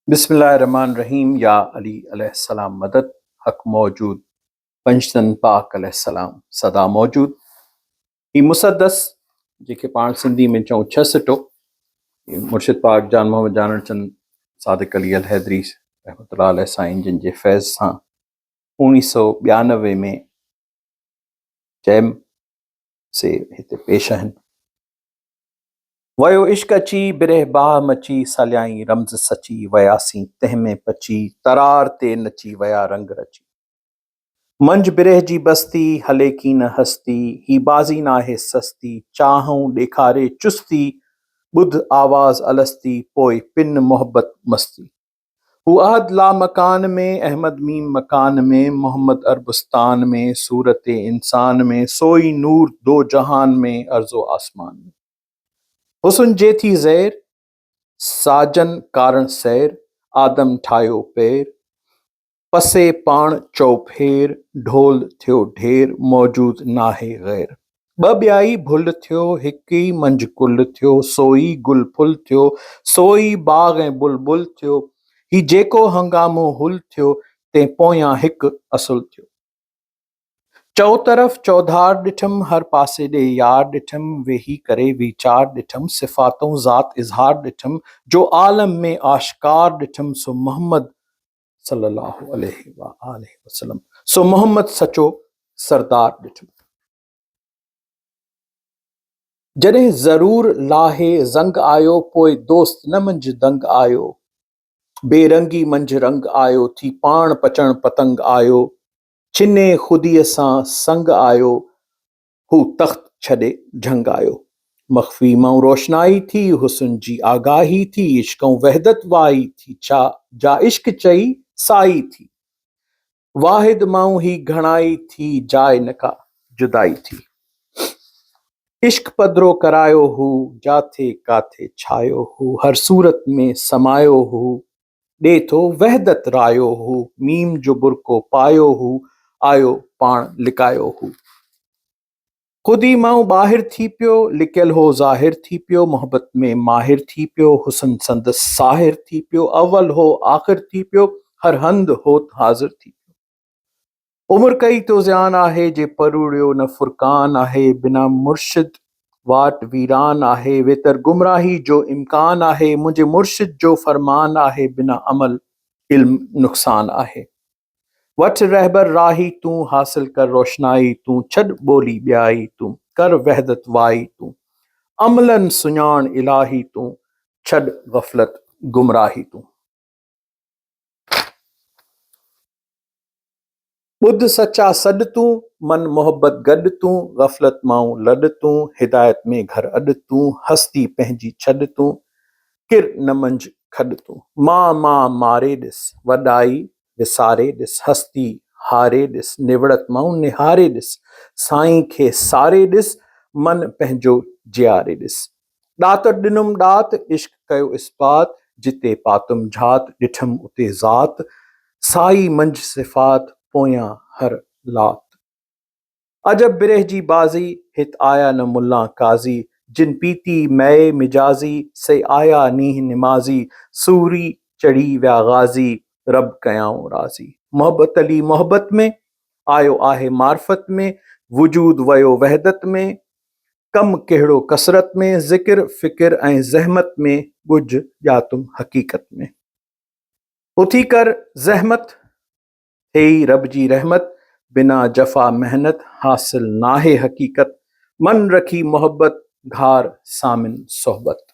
बिस्मिल्लाहिर्रहमानिर्रहीम। या अली अलैहिस्सलाम मदद, हक मौजूद, पंजतन पाक अलैहिस्सलाम सदा मौजूद। ही मुसद्दस जेके पाण सिंधी में चऊं छह सिटो, मुर्शिद पाक जान मोहम्मद जानड़ चंद सादिक अली अल हैदरी रहमतुल्लाह अलैह साईं जिन जे फैज़ सां 1992 में जैम से हिते पेश आहिनि। वयो इश्क अची बिरह बाह मची, सलियाई रम्ज़ सची, वयासीं तंहिंमें पची, तरार ते नची वया रंग रची। मंझ बिरह जी बस्ती, हले की न हस्ती, ही बाज़ी नाहे सस्ती, चाहूं ॾेखारे चुस्ती, ॿुध आवाज़ अलस्ती, पोइ पिन मोहब्बत मस्ती। हू अहद ला मकान में, अहमद मीम मकान में, मोहम्मद अरबुस्तान में, सूरत इंसान में, सोई नूर दो जहान में, अर्ज़ो आसमान में। हुस्न जे थी ज़ैर, साजन कारण सैर, आदम ठाहियो पैर, पसे पाण चौफेर, ढोल थियो ढेर, मौजूद नाहे गैर। ॿ ॿियाई भुल थियो, हिक ई मंझि कुल थियो, सोई गुल फुल थियो, सोई बाग़ ऐं बुलबुल थियो, ही जेको हंगामो हुल थियो, ते पोयां हिक असुल थियो। चौतरफ़ चौधार ॾिठम, हर पासे ॾे यार ॾिठम, वेही करे वीचार ॾिठम, सिफ़ातूं ज़ात इज़हार ॾिठम, जो आलम में आश्कार ॾिठम, सो मोहम्मद सल्लल्लाहु अलैहि वसल्लम, सो मोहम्मद सचो सरदार ॾिठम। जॾहिं ज़रूर लाहे ज़ंग आयो, पोइ दोस्त न मंझि दंग आयो, बेरंगी मंझि रंग आयो, थी पाण पचण पतंग आयो, छिने ख़ुदीअ सां संग आयो, हू तख़्त छॾे झंग आयो। मख़फ़ी मां रोशनाई थी, हुस्न जी आगाही थी, इश्क़ऊं वहदत वाई थी, छा जा इश्क चई साई थी, वाहिद मां ही घणाई थी, जाए न का जुदाई थी। इश्क पदरो करायो हू, जाथे काथे छायो हू, हर सूरत में समायो हू, ॾे थो वहदत रायो हू, मीम जो बुरको पायो हू, आयो पाण लिकायो हू। ख़ुदी मां ॿाहिर थी पियो, लिकियल हो ज़ाहिर थी पियो, मोहब्बत में माहिर थी पियो, हुस्न संदसि साहिर थी पियो, अव्वल हो आख़िर थी पियो, हर हंध होत हाज़िर थी पियो। उम्र कई तो ज़ियान आहे, जे परूड़ियो न फुरकान आहे, बिना मुर्शिद वाट वीरान आहे, वेतर गुमराही जो इम्कान आहे, मुंहिंजे मुर्शिद जो फरमान आहे, बिना अमल इल्म नुक़सान आहे। वठ रहबर राही तूं, हासिल कर रोशनाई तूं, छॾ ॿोली ॿियाई तूं, कर वहदत वाई तूं, अमलन सुञाण इलाही तूं, छॾ ग़फ़लत गुमराही तूं। ॿुध सचा सॾ तूं, मन मोहब्बत गॾु तूं, ग़फ़लत मां लॾ तूं, हिदायत में घर अॾ तूं, हस्ती पंहिंजी छॾ तूं, किर न मंझि खॾ तूं। मां मारे ॾिस, वॾाई विसारे ॾिस, हस्ती हारे ॾिस, निवड़त मां निहारे ॾिस, साईं खे सारे ॾिस, मन पंहिंजो जियारे ॾिस। ॾात ॾिनुमि ॾात, इश्क कयो इस्बात, जिते पातुम झात, ॾिठम उते ज़ात, साई मंझि सिफ़ात, पोयां हर लात। अजब बिरह जी बाज़ी, हित आया न मुल्ला काज़ी, जिन पीती मै मिजाज़ी, से आया नीह निमाज़ी, सूरी चढ़ी विया गाज़ी, रब कयाऊं राज़ी। मोहब्बत अली मोहब्बत में, आयो आहे मार्फत में, वजूद वयो वहदत में, कम कहिड़ो कसरत में, ज़िक्र फ़िक्र ऐं ज़हमत में, ॻुझ ॼातुम हक़ीक़त में। उथी कर ज़हमत, हेई रब जी रहमत, बिना जफ़ा मेहनत हासिल नाहे हक़ीक़त, मन रखी मोहब्बत, घार सामिन सोहबत।